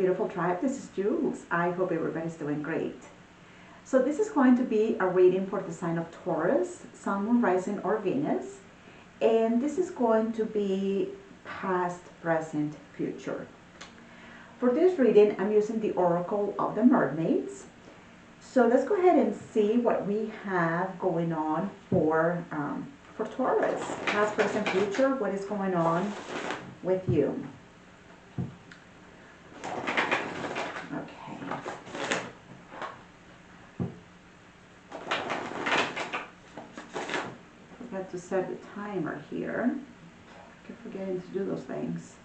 beautiful tribe. This is Jules. I hope everybody's doing great. So this is going to be a reading for the sign of Taurus, Sun, Moon, Rising, or Venus. And this is going to be past, present, future. For this reading, I'm using the Oracle of the Mermaids. So let's go ahead and see what we have going on for Taurus. Past, present, future, what is going on with you? Okay. Forgot to set the timer here. I keep forgetting to do those things.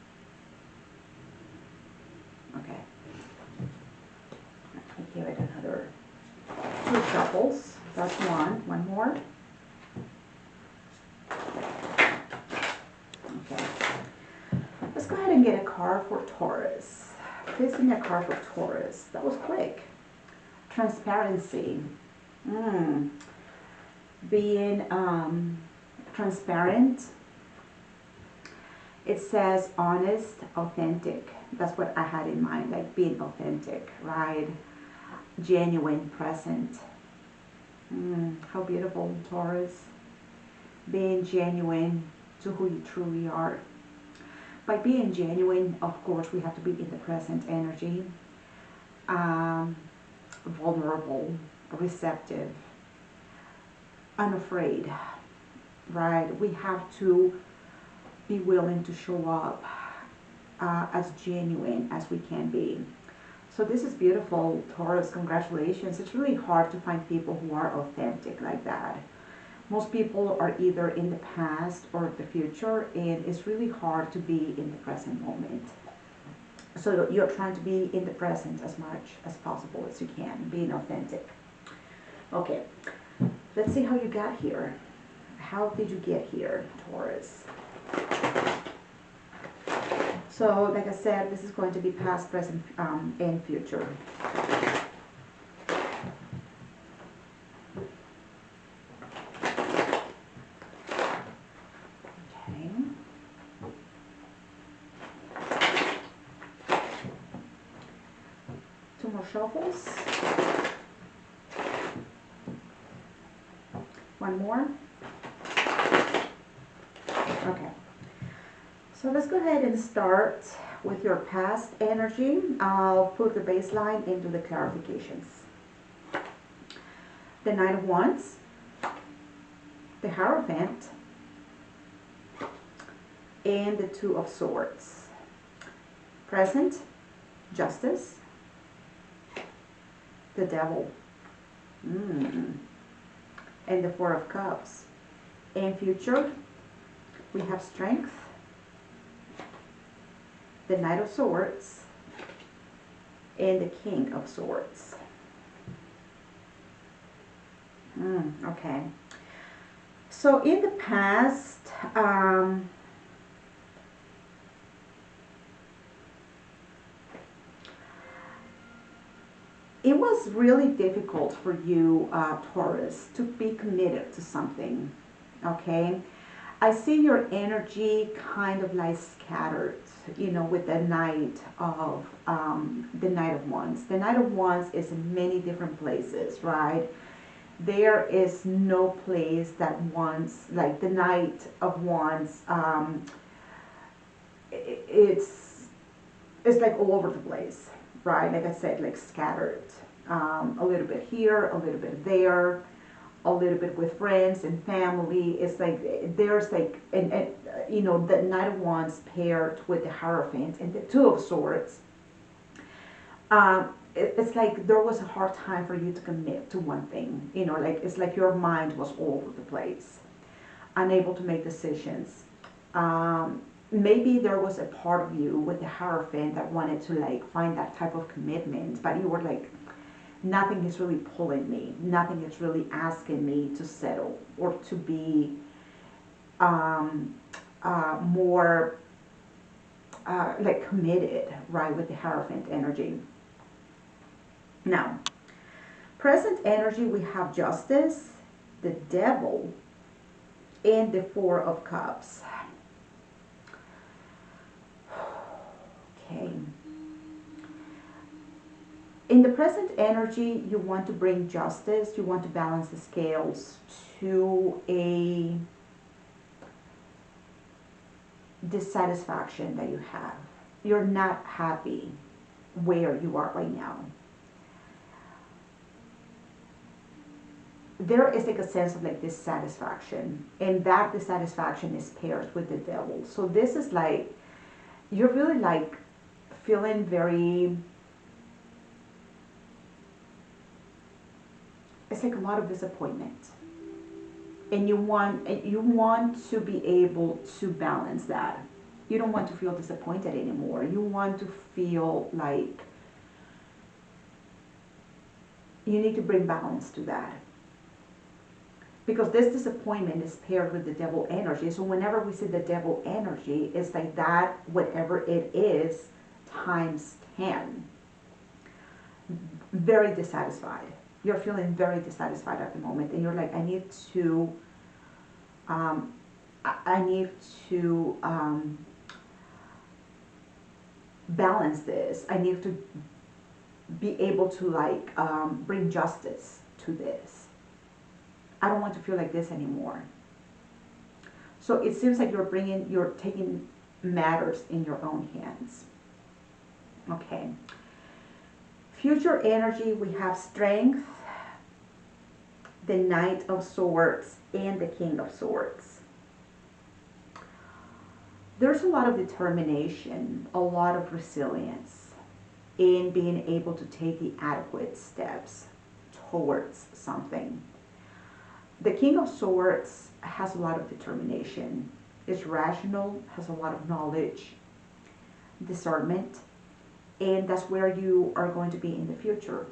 Okay. Let me give it another 2 shuffles. That's one more. Okay. Let's go ahead and get a card for Taurus. Please give me a card for Taurus. That was quick. Transparency. Being transparent. It says honest, authentic. That's what I had in mind, like being authentic, right? Genuine, present. How beautiful, Taurus. Being genuine to who you truly are. By being genuine, of course, we have to be in the present energy. Vulnerable, receptive, unafraid, right? We have to be willing to show up as genuine as we can be. So this is beautiful, Taurus. Congratulations. It's really hard to find people who are authentic like that. Most people are either in the past or the future, and it's really hard to be in the present moment. So you're trying to be in the present as much as possible as you can, being authentic. Okay, let's see how you got here. How did you get here, Taurus? So, like I said, this is going to be past, present, and future. Okay. 2 more shuffles. 1 more. Okay. So let's go ahead and start with your past energy. I'll put the baseline into the clarifications. The Knight of Wands, the Hierophant, and the 2 of Swords. Present, Justice, the Devil, and the 4 of Cups. And future, we have Strength, the Knight of Swords, and the King of Swords. Okay. So in the past, it was really difficult for you, Taurus, to be committed to something, okay? I see your energy kind of like scattered, you know, with the Knight of Wands. The Knight of Wands is in many different places, right? There is no place that wants, like the Knight of Wands, it's like all over the place, right? Like I said, like scattered, a little bit here, a little bit there, a little bit with friends and family. It's like there's like, and you know, the Knight of Wands paired with the Hierophant and the 2 of Swords. It's like there was a hard time for you to commit to one thing. You know, like it's like your mind was all over the place, unable to make decisions. Maybe there was a part of you with the Hierophant that wanted to like find that type of commitment, but you were like, nothing is really pulling me. Nothing is really asking me to settle or to be more like committed, right, with the Hierophant energy. Now, present energy, we have Justice, the Devil, and the 4 of Cups. Okay. In the present energy, you want to bring justice, you want to balance the scales to a dissatisfaction that you have. You're not happy where you are right now. There is like a sense of like dissatisfaction, and that dissatisfaction is paired with the devil. So this is like, you're really like feeling very, it's like a lot of disappointment, and you want to be able to balance that. You don't want to feel disappointed anymore. You want to feel like you need to bring balance to that, because this disappointment is paired with the devil energy. So whenever we see the devil energy, it's like that, whatever it is, times 10. Very dissatisfied. You're feeling very dissatisfied at the moment, and you're like, I need to, um, I need to balance this. I need to be able to like bring justice to this. I don't want to feel like this anymore. So it seems like you're taking matters in your own hands. Okay. Future energy, we have strength, the Knight of Swords, and the King of Swords. There's a lot of determination, a lot of resilience in being able to take the adequate steps towards something. The King of Swords has a lot of determination, is rational, has a lot of knowledge, discernment, and that's where you are going to be in the future.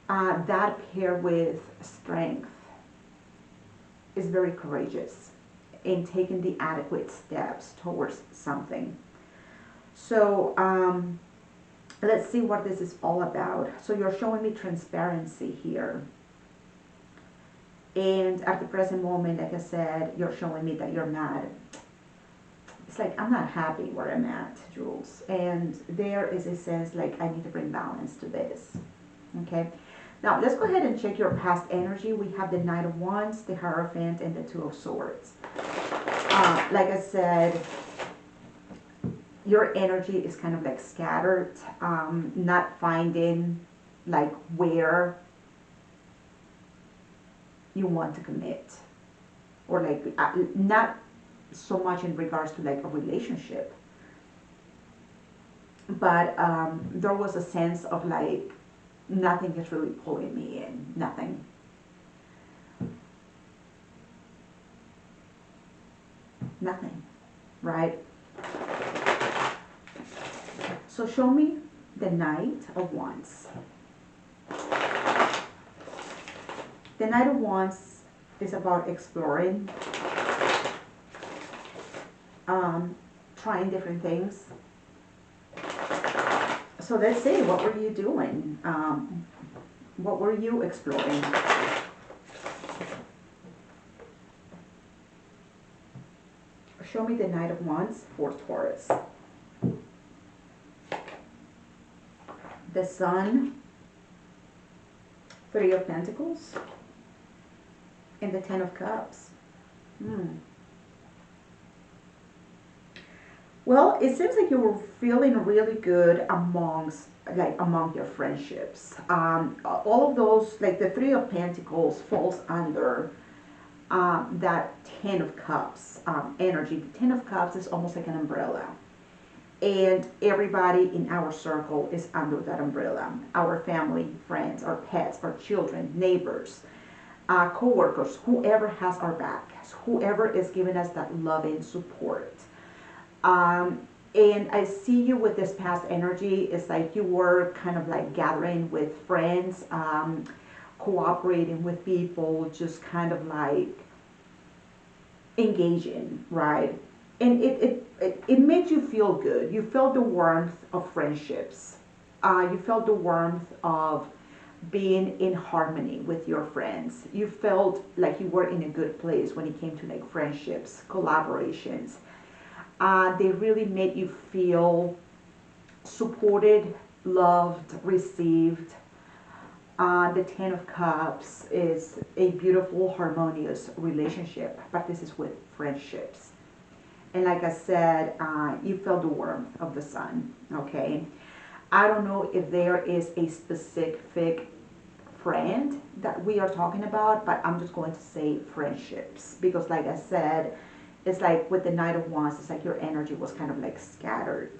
That paired with strength is very courageous in taking the adequate steps towards something. So let's see what this is all about. So you're showing me transparency here. And at the present moment, like I said, you're showing me that you're mad. It's like, I'm not happy where I'm at, Jules. And there is a sense like, I need to bring balance to this. Okay. Now, let's go ahead and check your past energy. We have the Knight of Wands, the Hierophant, and the Two of Swords. Like I said, your energy is kind of like scattered, not finding like where you want to commit, or like not so much in regards to like a relationship, but there was a sense of like nothing is really pulling me in, nothing. Nothing, right? So show me the Knight of Wands. The Knight of Wands is about exploring, trying different things. So let's see, what were you doing? What were you exploring? Show me the Knight of Wands for Taurus. The Sun, Three of Pentacles, and the Ten of Cups. Well, it seems like you were feeling really good among your friendships. All of those, like the Three of Pentacles falls under that Ten of Cups energy. The Ten of Cups is almost like an umbrella. And everybody in our circle is under that umbrella. Our family, friends, our pets, our children, neighbors, co-workers, whoever has our back, whoever is giving us that loving support. And I see you with this past energy. It's like you were kind of like gathering with friends, cooperating with people, just kind of like engaging, right? And it made you feel good. You felt the warmth of friendships. You felt the warmth of being in harmony with your friends. You felt like you were in a good place when it came to like friendships, collaborations. They really made you feel supported, loved, received. The Ten of Cups is a beautiful, harmonious relationship, but this is with friendships. And like I said, you feel the warmth of the sun, okay? I don't know if there is a specific friend that we are talking about, but I'm just going to say friendships because, like I said, it's like with the Knight of Wands, it's like your energy was kind of like scattered.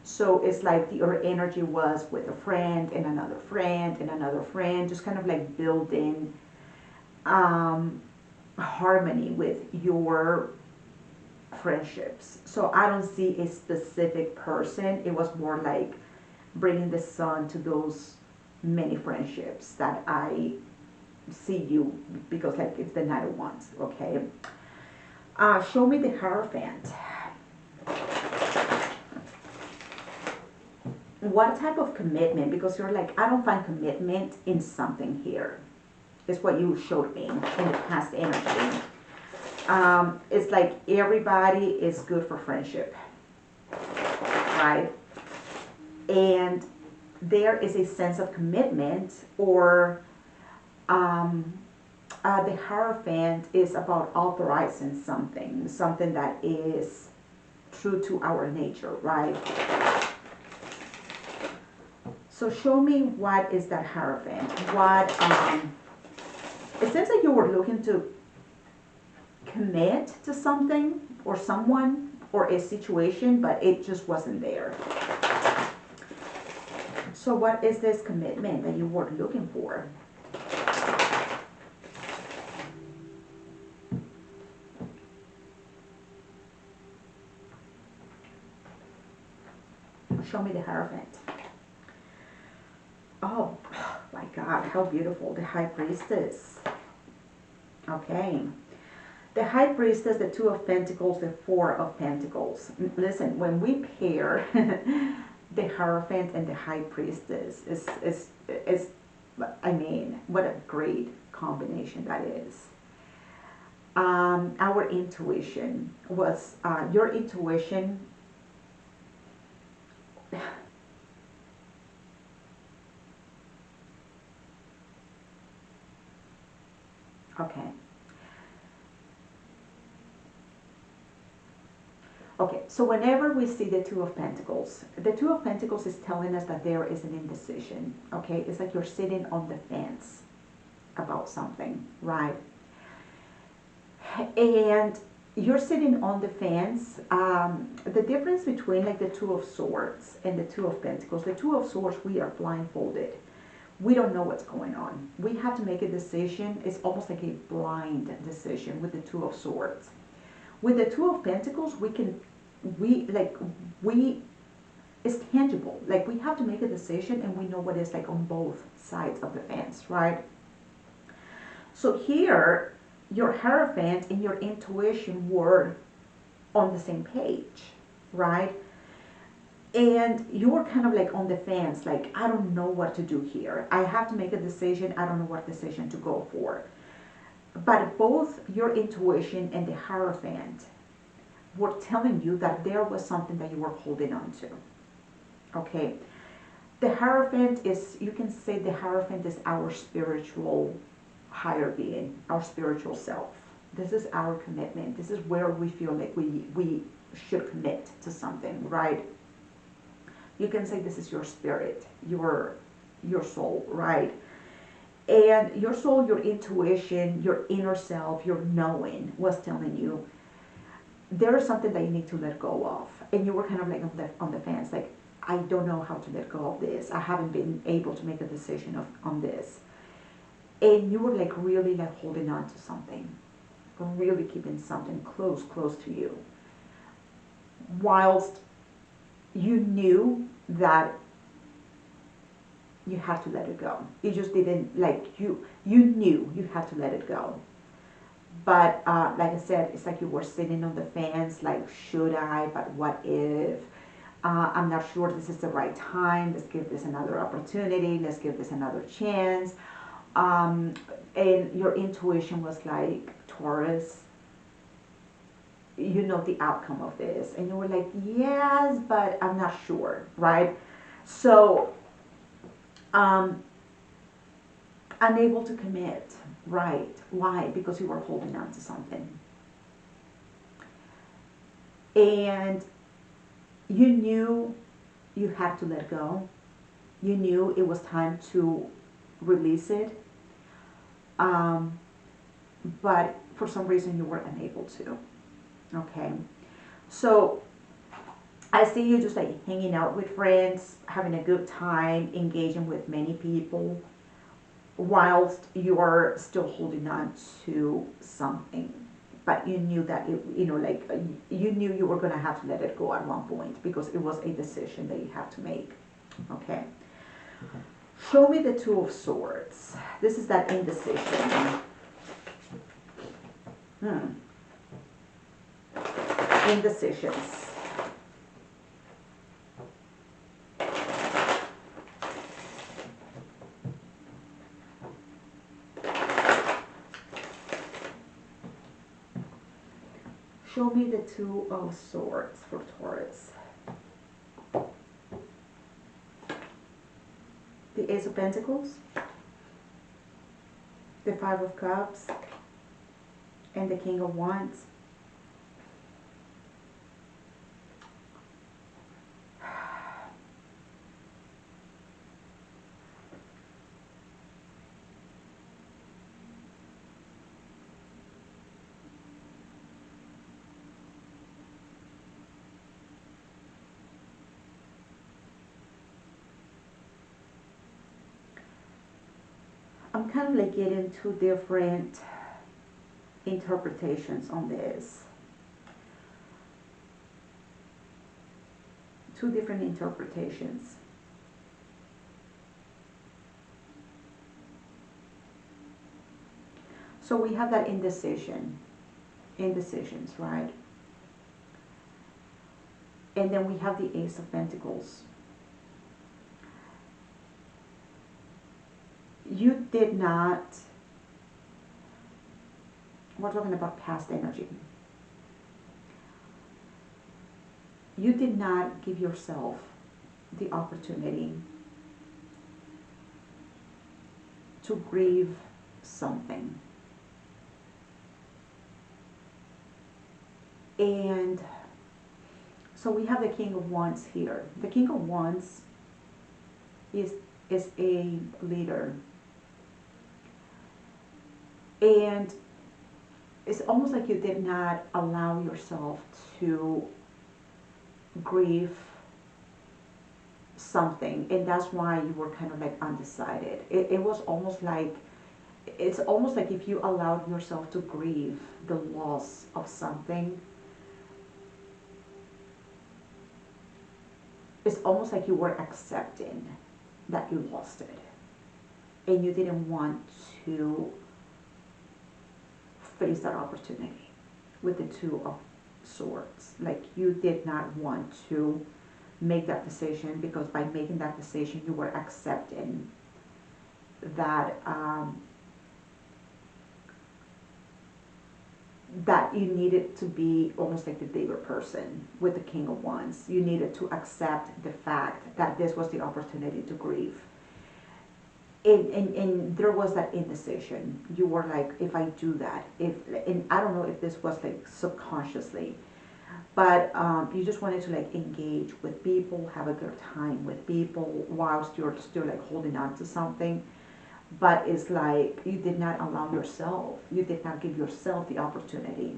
So it's like your energy was with a friend and another friend and another friend, just kind of like building um, harmony with your friendships. So I don't see a specific person. It was more like bringing the sun to those many friendships that I see you because like it's the Knight of Wands, okay? Show me the Hierophant. What type of commitment? Because you're like, I don't find commitment in something here. It's what you showed me in the past energy. It's like everybody is good for friendship, right? And there is a sense of commitment, or the Hierophant is about authorizing something, something that is true to our nature, right? So show me what is that Hierophant. What it seems like you were looking to commit to something or someone or a situation, but it just wasn't there. So what is this commitment that you were looking for? Show me the Hierophant. Oh my God, how beautiful. The High Priestess. Okay. The High Priestess, the Two of Pentacles, the Four of Pentacles. Listen, when we pair the Hierophant and the High Priestess, is I mean, what a great combination that is. Our intuition was, your intuition okay. Okay, so whenever we see the Two of Pentacles is telling us that there is an indecision, okay? It's like you're sitting on the fence about something, right? And you're sitting on the fence. The difference between like the Two of Swords and the Two of Pentacles, the Two of Swords, we are blindfolded. We don't know what's going on. We have to make a decision. It's almost like a blind decision with the Two of Swords. With the Two of Pentacles, we it's tangible. Like we have to make a decision and we know what it's like on both sides of the fence, right? So here, your Hierophant and your intuition were on the same page, right? And you were kind of like on the fence, like, I don't know what to do here. I have to make a decision. I don't know what decision to go for. But both your intuition and the Hierophant were telling you that there was something that you were holding on to. Okay. The Hierophant is, you can say the Hierophant is our spiritual higher being, our spiritual self. This is our commitment. This is where we feel like we should commit to something, right? You can say this is your spirit, your soul, right? And your soul, your intuition, your inner self, your knowing was telling you there is something that you need to let go of. And you were kind of like on the fence, like, I don't know how to let go of this. I haven't been able to make a decision on this. And you were like really like holding on to something, really keeping something close to you. Whilst you knew that you had to let it go. You just didn't, like, you knew you had to let it go. But like I said, it's like you were sitting on the fence, like, should I, but what if? I'm not sure this is the right time. Let's give this another opportunity. Let's give this another chance. And your intuition was like, Taurus, you know the outcome of this. And you were like, yes, but I'm not sure, right? So, um, unable to commit, right? Why? Because you were holding on to something. And you knew you had to let go. You knew it was time to release it. Um, but for some reason you were unable to. Okay. So I see you just like hanging out with friends, having a good time, engaging with many people, whilst you are still holding on to something. But you knew that it, like you knew you were gonna have to let it go at one point because it was a decision that you had to make. Okay. Show me the Two of Swords. This is that indecision. Indecisions. Show me the Two of Swords for Taurus. The Ace of Pentacles, the Five of Cups, and the King of Wands. I'm kind of like getting two different interpretations on this. Two different interpretations. So we have that indecisions, right? And then we have the Ace of Pentacles. You did not, we're talking about past energy. You did not give yourself the opportunity to grieve something. And so we have the King of Wands here. The King of Wands is a leader. And it's almost like you did not allow yourself to grieve something, and that's why you were kind of like undecided. It was almost like, it's almost like if you allowed yourself to grieve the loss of something, it's almost like you were accepting that you lost it, and you didn't want to face that opportunity with the Two of Swords. Like you did not want to make that decision, because by making that decision you were accepting that that you needed to be almost like the bigger person with the King of Wands. You needed to accept the fact that this was the opportunity to grieve. And there was that indecision. You were like, if I do that, and I don't know if this was like subconsciously, but you just wanted to like engage with people, have a good time with people whilst you're still like holding on to something. But it's like you did not allow yourself, you did not give yourself the opportunity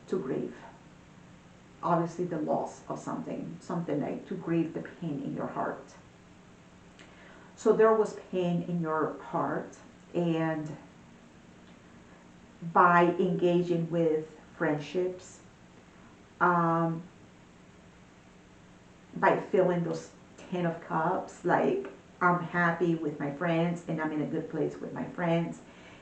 to grieve. Obviously the loss of something like to grieve the pain in your heart. So there was pain in your heart, and by engaging with friendships, um, by filling those 10 of cups, like I'm happy with my friends and I'm in a good place with my friends.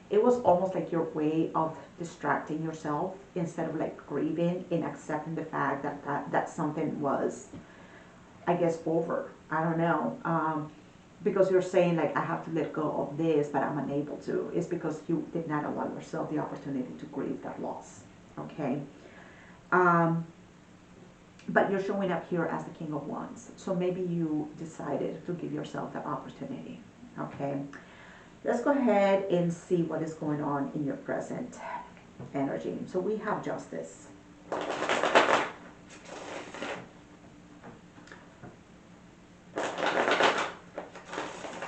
It was almost like your way of distracting yourself instead of like grieving and accepting the fact that something was, I guess, over. I don't know. Because you're saying like I have to let go of this, but I'm unable to. It's because you did not allow yourself the opportunity to grieve that loss. Okay. but you're showing up here as the King of Wands. So maybe you decided to give yourself that opportunity. Okay. Let's go ahead and see what is going on in your present energy. So we have Justice.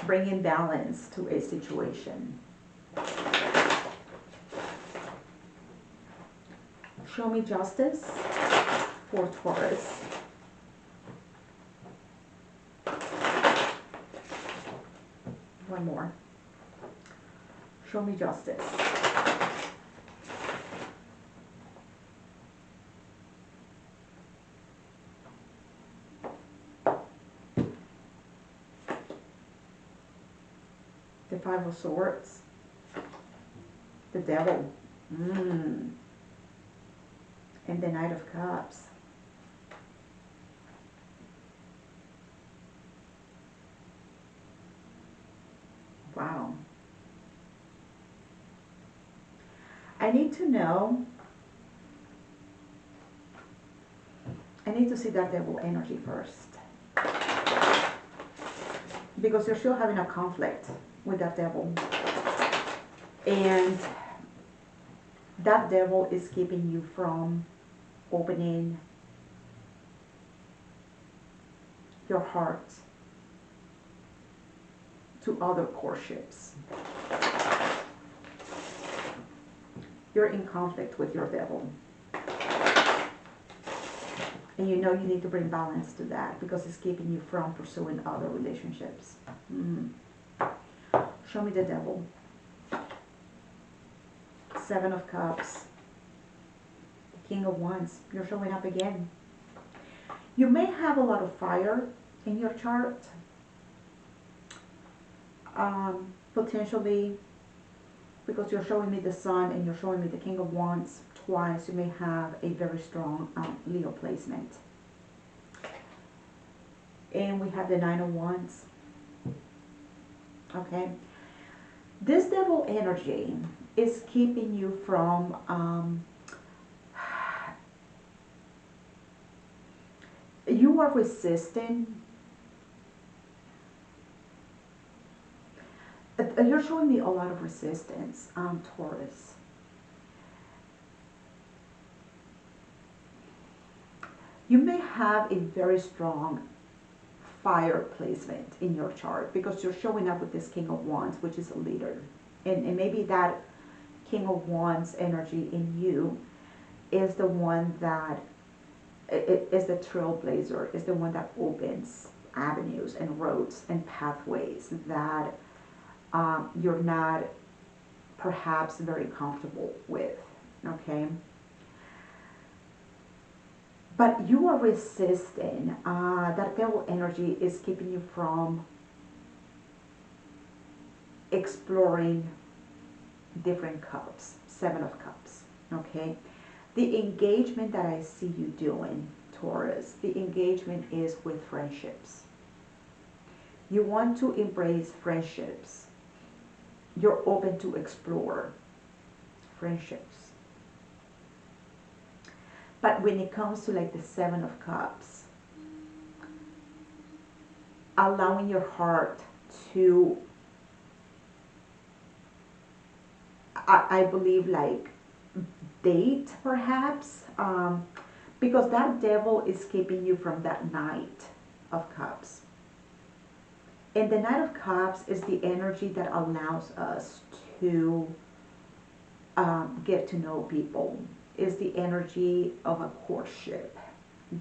Bringing balance to a situation. Show me Justice for Taurus. One more. Show me Justice. The Five of Swords. The Devil. And the Knight of Cups. Wow. I need to know, I need to see that Devil energy first. Because you're still having a conflict with that Devil. And that Devil is keeping you from opening your heart to other courtships. You're in conflict with your Devil. And you know you need to bring balance to that because it's keeping you from pursuing other relationships. Show me the Devil. Seven of Cups. The King of Wands. You're showing up again. You may have a lot of fire in your chart. Potentially, because you're showing me the Sun and you're showing me the King of Wands twice, you may have a very strong Leo placement. And we have the Nine of Wands. Okay. This Devil energy is keeping you from you are resisting. You're showing me a lot of resistance, Taurus. You may have a very strong fire placement in your chart because you're showing up with this King of Wands, which is a leader. And maybe that King of Wands energy in you is the one that is the trailblazer, is the one that opens avenues and roads and pathways that you're not perhaps very comfortable with, okay? But you are resisting. That Devil energy is keeping you from exploring different cups. Seven of Cups, okay? The engagement that I see you doing, Taurus, the engagement is with friendships. You want to embrace friendships. You're open to explore friendships. But when it comes to like the Seven of Cups, allowing your heart to, I believe, like date perhaps, because that Devil is keeping you from that Knight of Cups. And the Knight of Cups is the energy that allows us to get to know people. Is the energy of a courtship,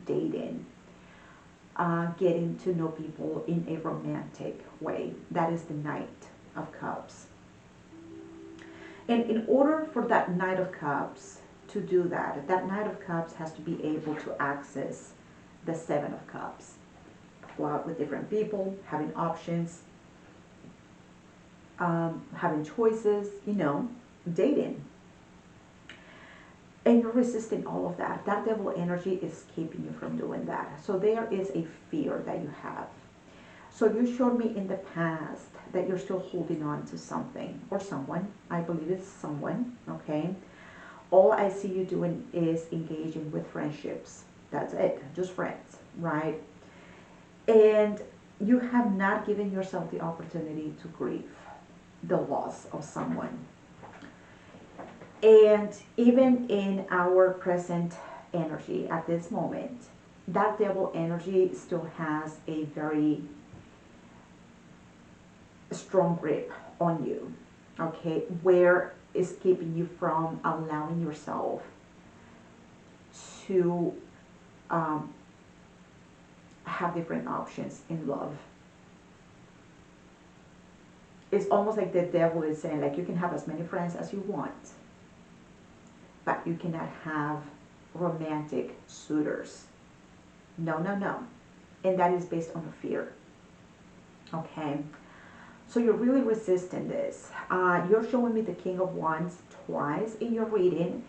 dating, getting to know people in a romantic way. That is the Knight of Cups. And in order for that Knight of Cups to do that, that Knight of Cups has to be able to access the Seven of Cups. Go out with different people, having options, having choices, you know, dating. And you're resisting all of that. That Devil energy is keeping you from doing that. So there is a fear that you have. So you showed me in the past that you're still holding on to something or someone. I believe it's someone, okay? All I see you doing is engaging with friendships. That's it, just friends, right? And you have not given yourself the opportunity to grieve the loss of someone. And even in our present energy at this moment, that devil energy still has a very strong grip on you, okay? Where is keeping you from allowing yourself to um, have different options in love. It's almost like the devil is saying, like, you can have as many friends as you want, but you cannot have romantic suitors. No, no, no. And that is based on the fear. Okay? So you're really resisting this. You're showing me the King of Wands twice in your reading.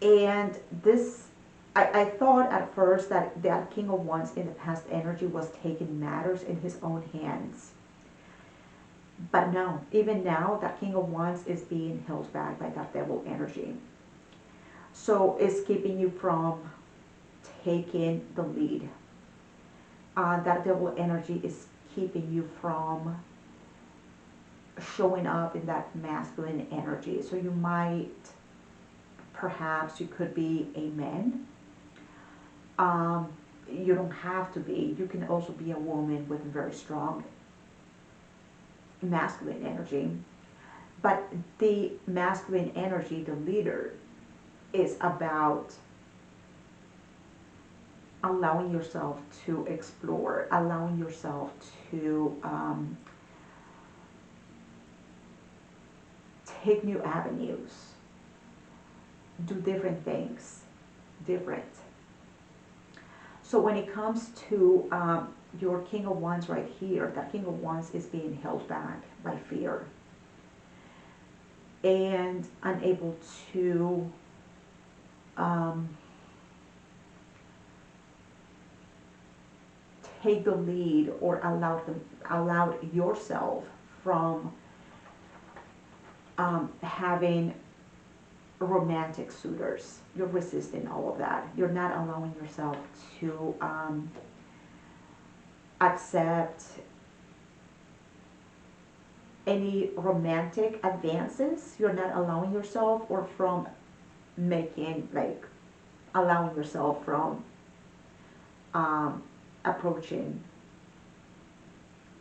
And this, I thought at first that that King of Wands in the past energy was taking matters in his own hands. But no, even now, that King of Wands is being held back by that devil energy. So it's keeping you from taking the lead. That devil energy is keeping you from showing up in that masculine energy. So you might, perhaps you could be a man. You don't have to be. You can also be a woman with very strong masculine energy. But the masculine energy, the leader, is about allowing yourself to explore, allowing yourself to take new avenues, do different things, different. So when it comes to your King of Wands right here, that King of Wands is being held back by fear and unable to take the lead or allow yourself from having romantic suitors. You're resisting all of that. You're not allowing yourself to accept any romantic advances. You're not allowing yourself, or from making, like, allowing yourself from approaching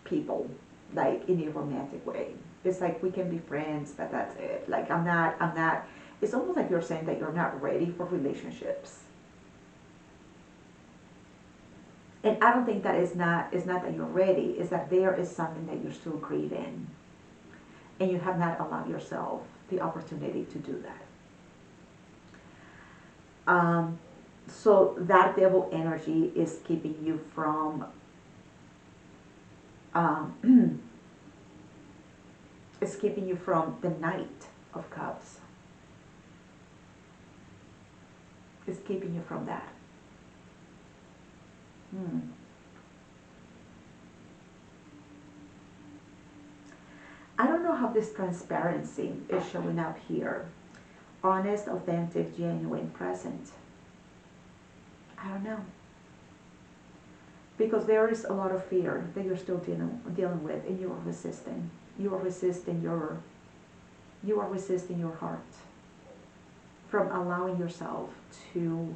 people like in a romantic way. It's like, we can be friends, but that's it. Like, I'm not, it's almost like you're saying that you're not ready for relationships. And I don't think that it's not that you're ready, it's that there is something that you're still grieving. And you have not allowed yourself the opportunity to do that. So that devil energy is keeping you from it's keeping you from the Knight of Cups. It's keeping you from that. I don't know how this transparency is showing up here. Honest, authentic, genuine, present. I don't know. Because there is a lot of fear that you're still dealing with, and you are resisting. You are resisting your heart from allowing yourself to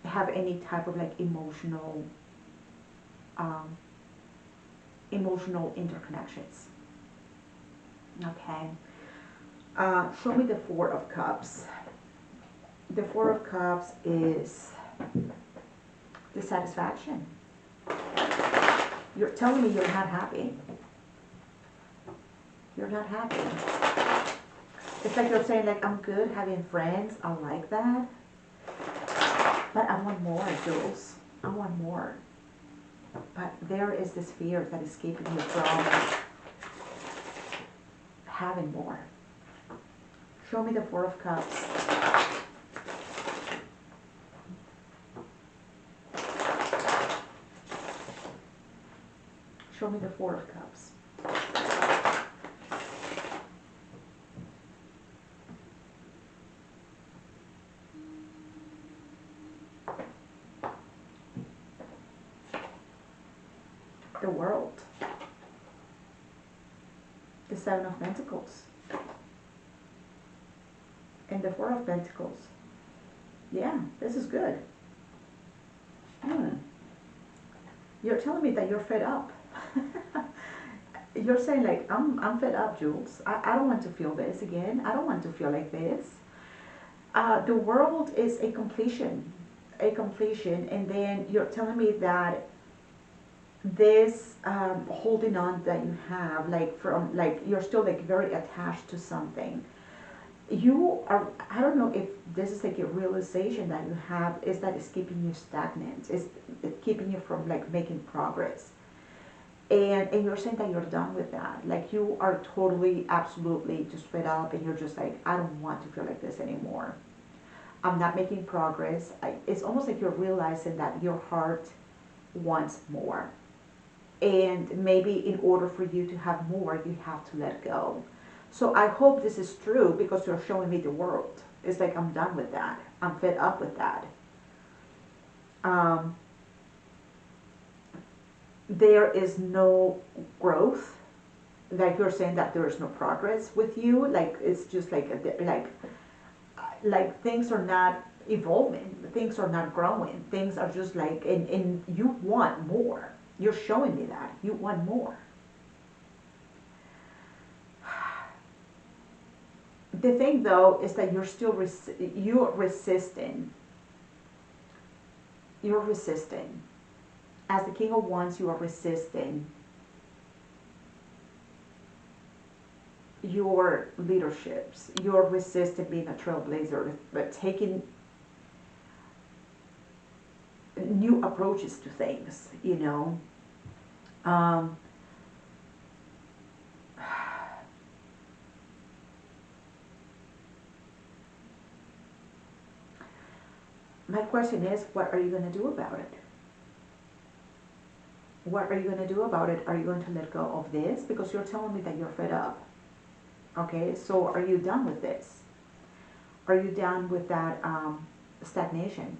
have any type of, like, emotional interconnections. Okay. Show me the Four of Cups. The Four of Cups is dissatisfaction. You're telling me you're not happy. You're not happy. It's like you're saying, like, I'm good having friends. I like that. But I want more, Jules. I want more. But there is this fear that is keeping you from having more. Show me the Four of Cups. Show me the Four of Cups. World. The Seven of Pentacles. And the Four of Pentacles. Yeah, this is good. You're telling me that you're fed up. You're saying like, I'm fed up, Jules. I don't want to feel this again. I don't want to feel like this. The world is a completion. And then you're telling me that this holding on that you have, like from, like you're still like very attached to something. You are, I don't know if this is like a realization that you have, is that it's keeping you stagnant, it's keeping you from like making progress. And you're saying that you're done with that. Like you are totally, absolutely just fed up, and you're just like, I don't want to feel like this anymore. I'm not making progress. It's almost like you're realizing that your heart wants more. And maybe in order for you to have more, you have to let go. So I hope this is true, because you're showing me the world. It's like, I'm done with that. I'm fed up with that. There is no growth. Like you're saying that there is no progress with you. Like it's just like like things are not evolving. Things are not growing. Things are just like, and you want more. You're showing me that you want more. The thing though is that you're still you're resisting. You're resisting. As the King of Wands, you are resisting your leaderships. You're resisting being a trailblazer, but taking new approaches to things, you know. My question is, what are you going to do about it? What are you going to do about it? Are you going to let go of this? Because you're telling me that you're fed up. Okay, so are you done with this? Are you done with that stagnation?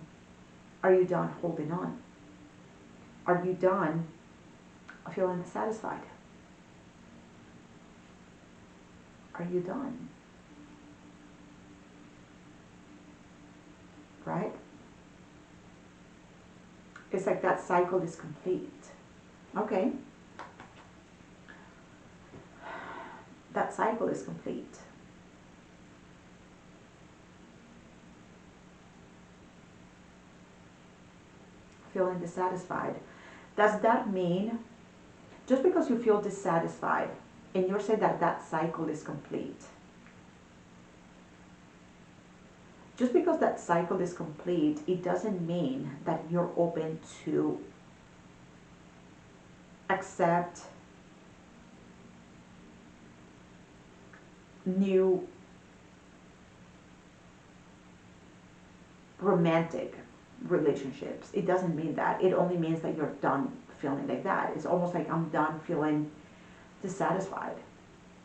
Are you done holding on? Are you done feeling dissatisfied? Are you done? Right? It's like that cycle is complete. Okay. That cycle is complete. Feeling dissatisfied. Does that mean, just because you feel dissatisfied and you're saying that that cycle is complete, just because that cycle is complete, it doesn't mean that you're open to accept new romantic relationships. It doesn't mean that. It only means that you're done feeling like that. It's almost like, I'm done feeling dissatisfied,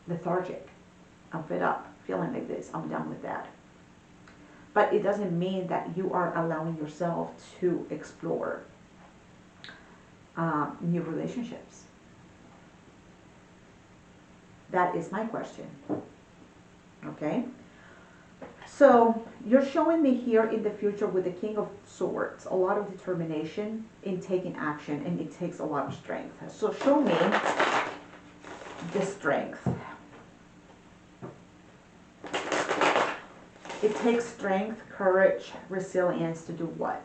lethargic. I'm fed up feeling like this. I'm done with that. But it doesn't mean that you are allowing yourself to explore new relationships. That is my question. Okay? So you're showing me here in the future with the King of Swords a lot of determination in taking action, and it takes a lot of strength. So show me the strength. It takes strength, courage, resilience to do what?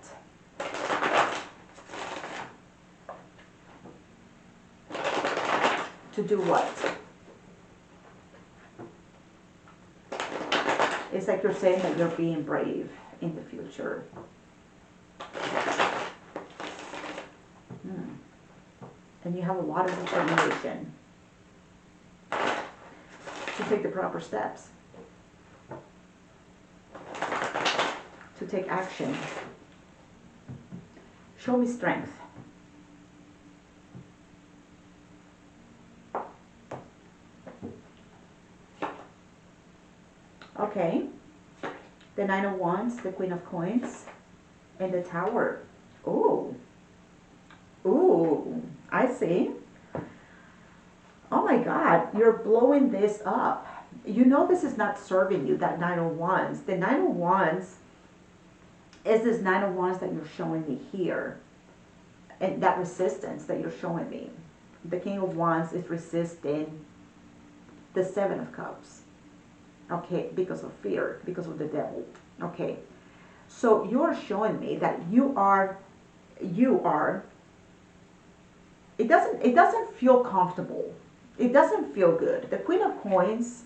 To do what? It's like you're saying that you're being brave in the future. And you have a lot of determination to take the proper steps, to take action. Show me strength. Okay. The Nine of Wands, the Queen of Coins, and the Tower. Ooh. Ooh, I see. Oh my God, you're blowing this up. You know this is not serving you, that 901s. The 901s is this 901s that you're showing me here. And that resistance that you're showing me. The King of Wands is resisting the Seven of Cups. Okay, because of fear, because of the devil. Okay. So you're showing me that you are it doesn't feel comfortable. It doesn't feel good. The Queen of Coins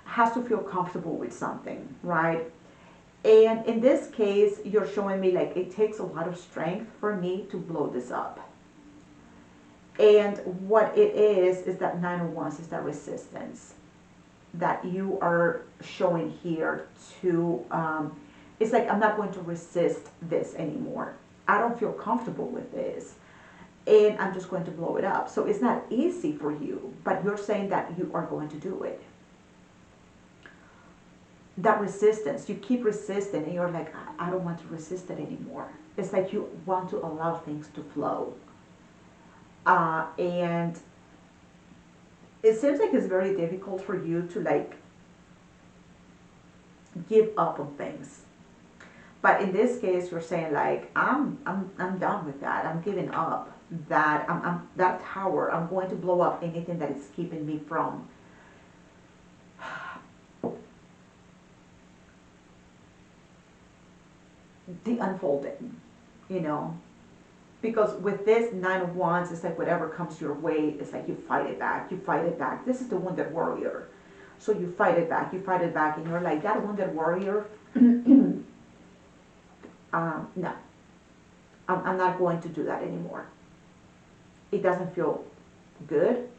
has to feel comfortable with something, right? And in this case, you're showing me like it takes a lot of strength for me to blow this up. And what it is that 901s is that resistance that you are showing here to, it's like I'm not going to resist this anymore. I don't feel comfortable with this. And I'm just going to blow it up. So it's not easy for you, but you're saying that you are going to do it. That resistance, you keep resisting, and you're like, I don't want to resist it anymore. It's like you want to allow things to flow. And it seems like it's very difficult for you to like give up on things. But in this case, you're saying like, I'm done with that. I'm giving up that. I'm that tower. I'm going to blow up anything that is keeping me from the unfolding, you know. Because with this 9 of Wands, it's like whatever comes your way, it's like you fight it back. You fight it back. This is the wounded warrior. So you fight it back. You fight it back, and you're like that wounded warrior. No, I'm not going to do that anymore. It doesn't feel good.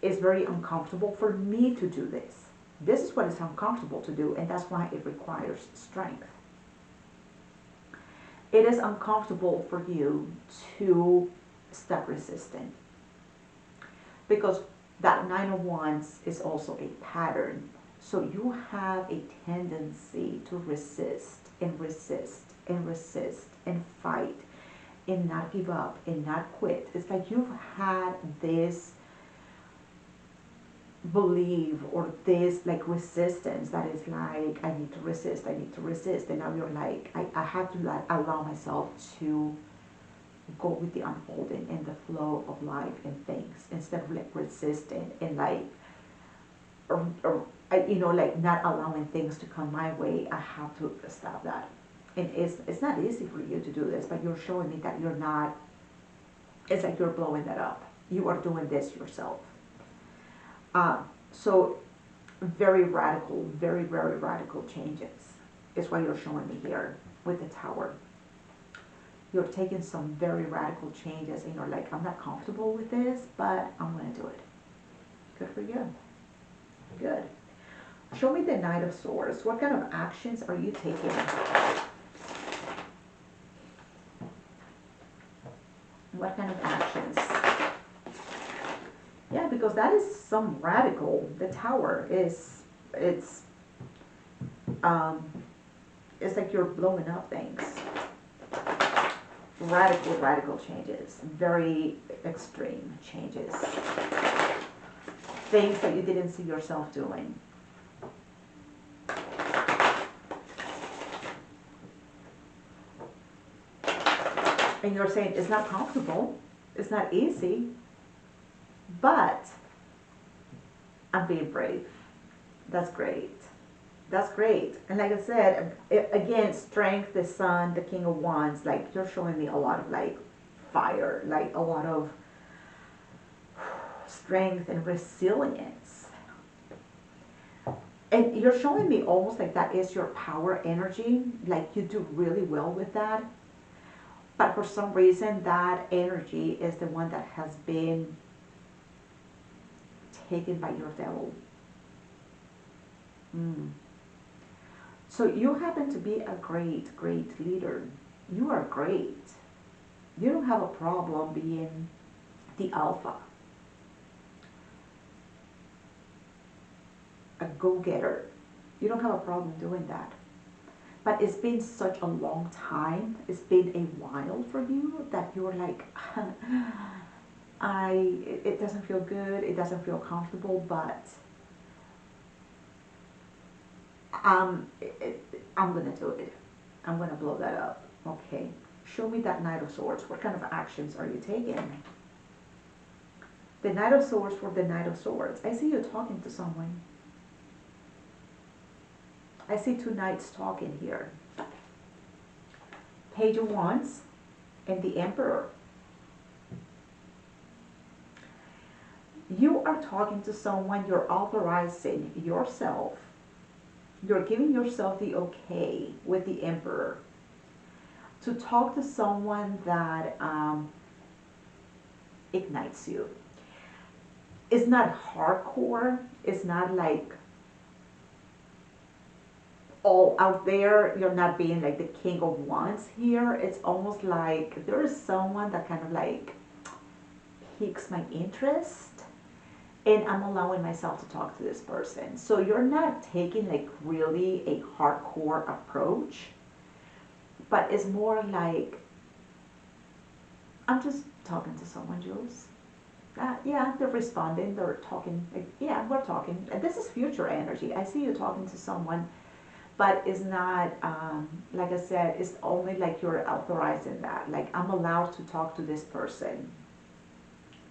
It's very uncomfortable for me to do this. This is what is uncomfortable to do, and that's why it requires strength. It is uncomfortable for you to stop resisting because that 9 of Wands is also a pattern. So you have a tendency to resist and resist and resist and fight and not give up and not quit. It's like you've had this belief or this like resistance that is like, I need to resist, I need to resist. And now you're like, I have to like allow myself to go with the unfolding and the flow of life and things instead of like resisting and like, or you know, like not allowing things to come my way. I have to stop that. And it's not easy for you to do this, but you're showing me that you're not, it's like you're blowing that up. You are doing this yourself. So very radical, very, very radical changes is what you're showing me here with the Tower. You're taking some very radical changes and you're like, I'm not comfortable with this, but I'm going to do it. Good for you. Good. Show me the Knight of Swords. What kind of actions are you taking? What kind of actions? Yeah, because that is some radical. The Tower is, um, it's like you're blowing up things. Radical, radical changes. Very extreme changes. Things that you didn't see yourself doing. And you're saying it's not comfortable, it's not easy, but I'm being brave. That's great. That's great. And like I said, again, strength, the Sun, the King of Wands, like you're showing me a lot of like fire, like a lot of strength and resilience. And you're showing me almost like that is your power energy, like you do really well with that. But for some reason, that energy is the one that has been taken by your devil. So you happen to be a great, great leader. You are great. You don't have a problem being the alpha, a go-getter. You don't have a problem doing that. But it's been such a long time, it's been a while for you that you're like, it doesn't feel good, it doesn't feel comfortable, but I'm gonna do it. I'm gonna blow that up. Okay. Show me that Knight of Swords. What kind of actions are you taking? The Knight of Swords for the Knight of Swords. I see you talking to someone. I see two knights talking here. Page of Wands and the Emperor. You are talking to someone, you're authorizing yourself. You're giving yourself the okay with the Emperor to talk to someone that ignites you. It's not hardcore. It's not like all out there. You're not being like the King of Wands here. It's almost like there is someone that kind of like piques my interest, and I'm allowing myself to talk to this person. So you're not taking like really a hardcore approach, but it's more like I'm just talking to someone, Jules. Yeah, they're responding, they're talking, like, yeah, we're talking. And this is future energy. I see you talking to someone, but it's not, like I said, it's only like you're authorizing that. Like, I'm allowed to talk to this person.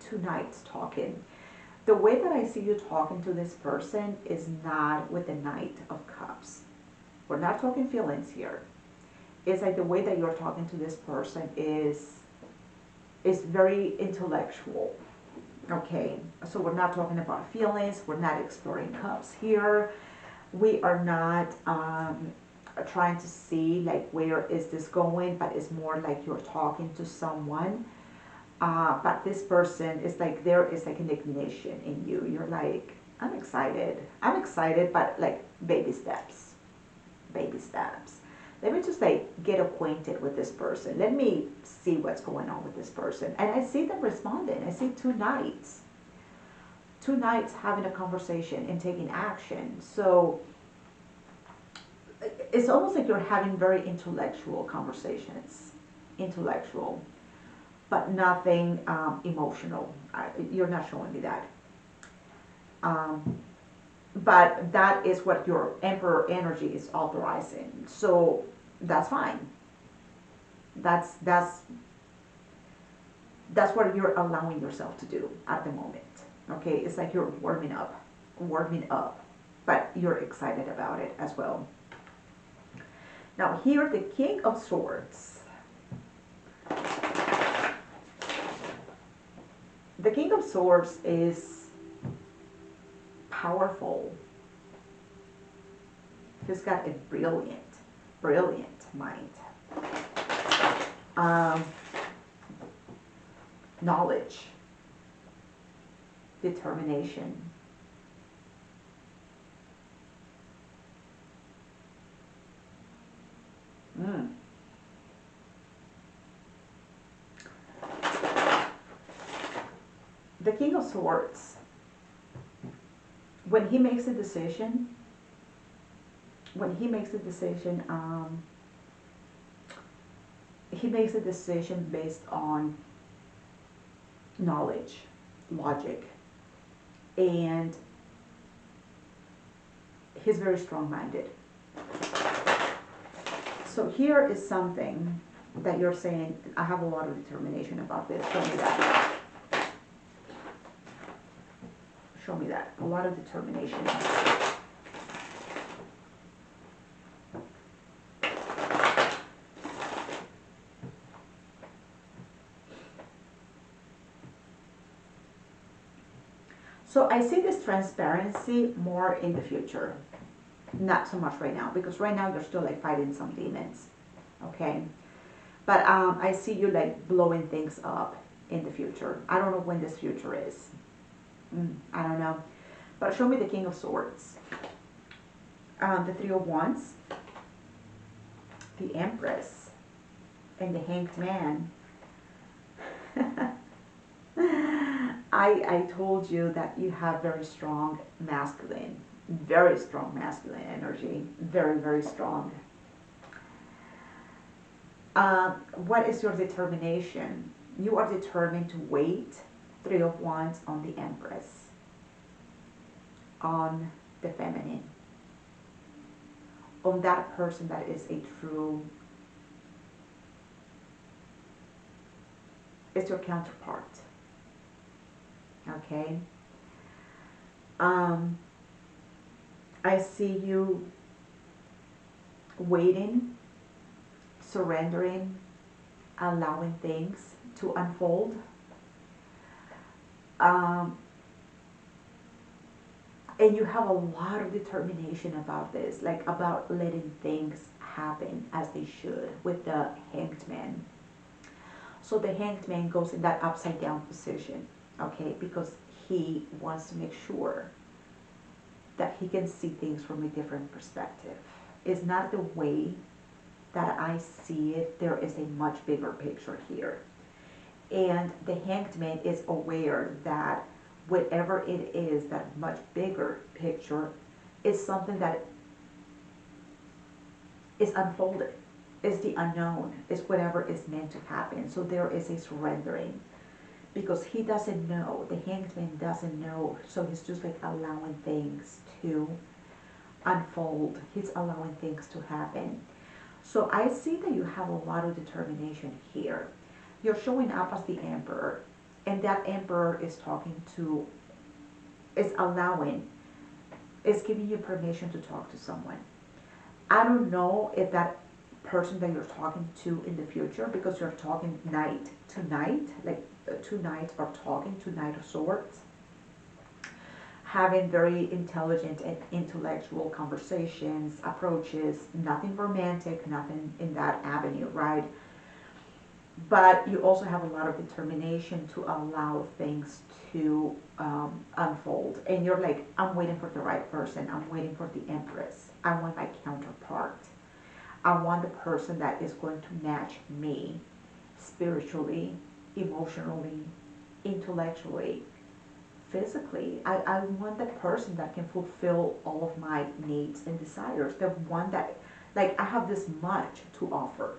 Two nights talking. The way that I see you talking to this person is not with the Knight of Cups. We're not talking feelings here. It's like the way that you're talking to this person is very intellectual. Okay, so we're not talking about feelings, we're not exploring cups here. We are not trying to see like where is this going, but it's more like you're talking to someone. But this person is like, there is like an ignition in you. You're like, I'm excited, but like baby steps, baby steps. Let me just like get acquainted with this person. Let me see what's going on with this person. And I see them responding. I see two knights having a conversation and taking action. So it's almost like you're having very intellectual conversations, intellectual, but nothing emotional. You're not showing me that. But that is what your Emperor energy is authorizing. So that's fine. That's what you're allowing yourself to do at the moment. Okay, it's like you're warming up, but you're excited about it as well. Now here, the King of Swords. The King of Swords is powerful. He's got a brilliant mind. Knowledge, determination. Mm. The King of Swords, when he makes a decision, he makes a decision based on knowledge, logic, and he's very strong-minded. So here is something that you're saying, I have a lot of determination about this. Show me that. Show me that. A lot of determination. So I see this transparency more in the future, not so much right now, because right now you're still like fighting some demons, okay? But I see you like blowing things up in the future. I don't know when this future is. I don't know. But show me the King of Swords, the Three of Wands, the Empress, and the Hanged Man. I told you that you have very strong masculine energy. Very, very strong. What is your determination? You are determined to wait Three of Wands on the Empress, on the feminine, on that person that is a true, it's your counterpart. Okay. I see you waiting, surrendering, allowing things to unfold. And you have a lot of determination about this, like about letting things happen as they should with the Hanged Man. So the Hanged Man goes in that upside down position, okay, because he wants to make sure that he can see things from a different perspective. It's not the way that I see it. There is a much bigger picture here. And the Hanged Man is aware that whatever it is, that much bigger picture is something that is unfolded, is the unknown, is whatever is meant to happen. So there is a surrendering because he doesn't know, the Hanged Man doesn't know. So he's just like allowing things to unfold. He's allowing things to happen. So I see that you have a lot of determination here. You're showing up as the Emperor, and that Emperor is talking to, is allowing, is giving you permission to talk to someone. I don't know if that person that you're talking to in the future, because you're talking night to night, like two nights are talking to Knight of Swords, having very intelligent and intellectual conversations, approaches, nothing romantic, nothing in that avenue, right? But you also have a lot of determination to allow things to unfold. And you're like, I'm waiting for the right person. I'm waiting for the Empress. I want my counterpart. I want the person that is going to match me spiritually, emotionally, intellectually, physically. I want the person that can fulfill all of my needs and desires. The one that, like, I have this much to offer,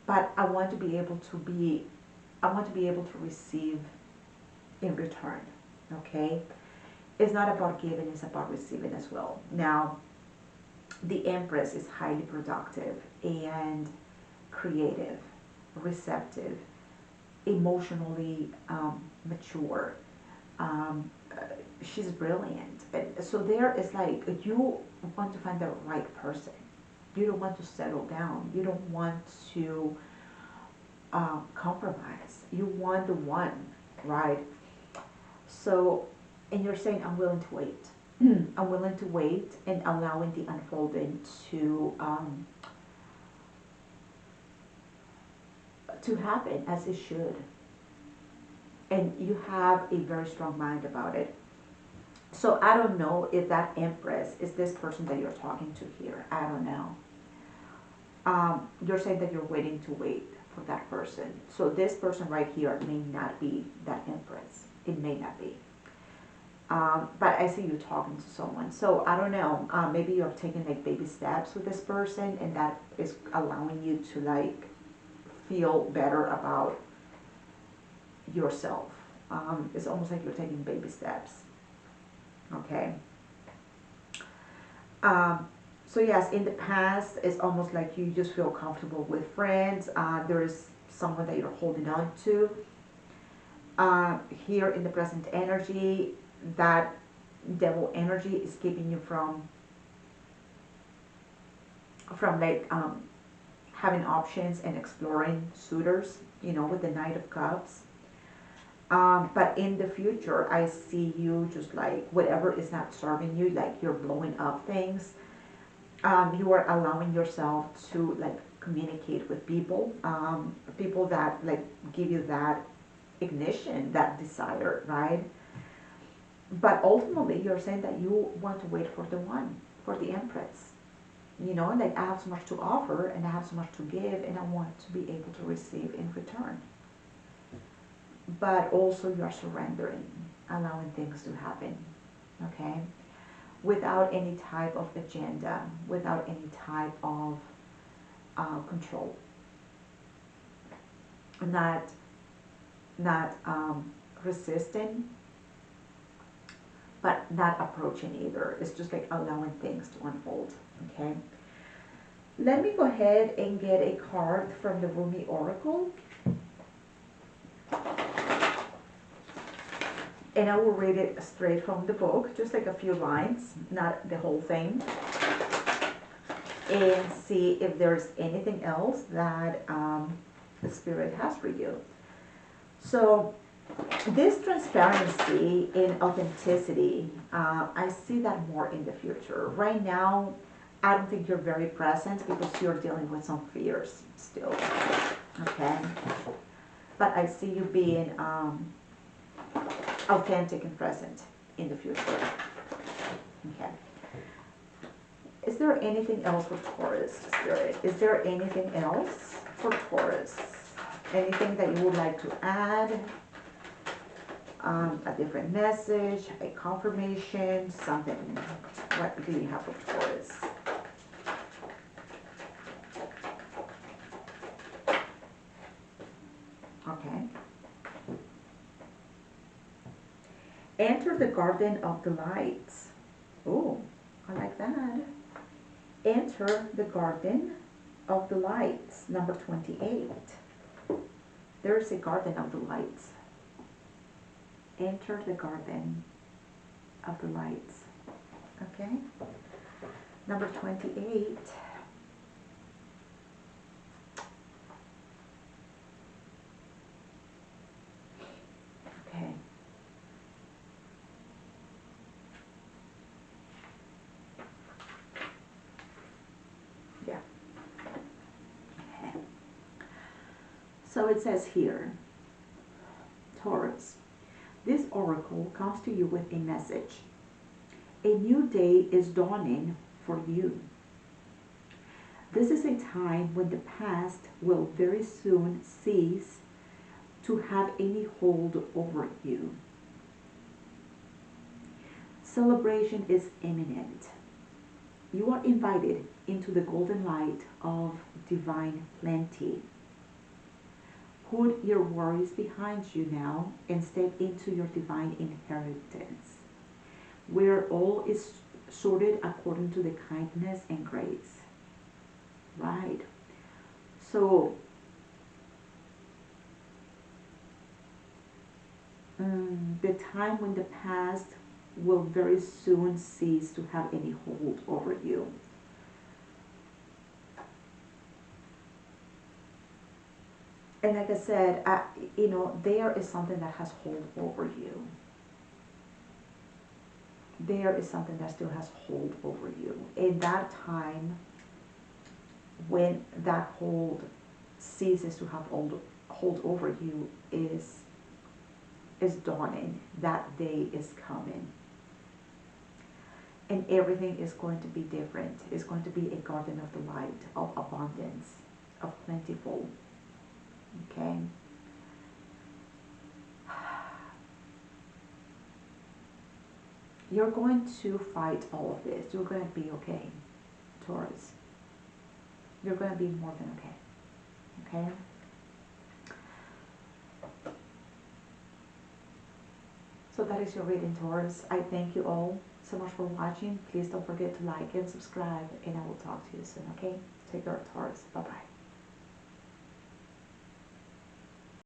but I want to be able to receive in return. Okay, it's not about giving, it's about receiving as well. Now, the Empress is highly productive and creative, receptive, emotionally mature. She's brilliant. And so there is like, you want to find the right person. You don't want to settle down. You don't want to compromise. You want the one, right? So, and you're saying, I'm willing to wait. I'm willing to wait and allowing the unfolding to happen as it should. And you have a very strong mind about it. So I don't know if that Empress is this person that you're talking to here. I don't know. You're saying that you're waiting to wait for that person. So this person right here may not be that Empress. It may not be. But I see you talking to someone. So I don't know. Maybe you're taking like baby steps with this person, and that is allowing you to like feel better about yourself. It's almost like you're taking baby steps. Okay. So yes, in the past, it's almost like you just feel comfortable with friends. There is someone that you're holding on to. Here in the present energy, that devil energy is keeping you from like having options and exploring suitors, you know, with the Knight of Cups. But in the future, I see you just like whatever is not serving you, like you're blowing up things. You are allowing yourself to like communicate with people, people that like give you that ignition, that desire, right? But ultimately, you're saying that you want to wait for the one, for the Empress. You know, like I have so much to offer and I have so much to give and I want to be able to receive in return. But also you're surrendering, allowing things to happen, okay? Without any type of agenda, without any type of control. Not not resisting, but not approaching either. It's just like allowing things to unfold. Okay. Let me go ahead and get a card from the Rumi Oracle. And I will read it straight from the book, just like a few lines, not the whole thing. And see if there's anything else that the Spirit has for you. So this transparency and authenticity, I see that more in the future. Right now, I don't think you're very present because you're dealing with some fears still, okay? But I see you being authentic and present in the future, okay? Is there anything else for Taurus, Spirit? Is there anything else for Taurus? Anything that you would like to add? A different message, a confirmation, something. What do you have for Taurus? Okay. Enter the garden of the light. Oh, I like that. Enter the garden of the light, number 28. There's a garden of the light. Enter the garden of the light. Okay? Number 28. Okay. Yeah. Okay. So it says here, Taurus, this oracle comes to you with a message. A new day is dawning for you. This is a time when the past will very soon cease to have any hold over you. Celebration is imminent. You are invited into the golden light of divine plenty. Put your worries behind you now and step into your divine inheritance, where all is sorted according to the kindness and grace. Right. So, the time when the past will very soon cease to have any hold over you. And like I said, there is something that has hold over you. There is something that still has hold over you. In that time, when that hold ceases to have hold over you, is dawning. That day is coming. And everything is going to be different. It's going to be a garden of the light, of abundance, of plentiful. Okay? You're going to fight all of this. You're going to be okay, Taurus. You're going to be more than okay. Okay? So that is your reading, Taurus. I thank you all so much for watching. Please don't forget to like and subscribe, and I will talk to you soon, okay? Take care, Taurus. Bye-bye.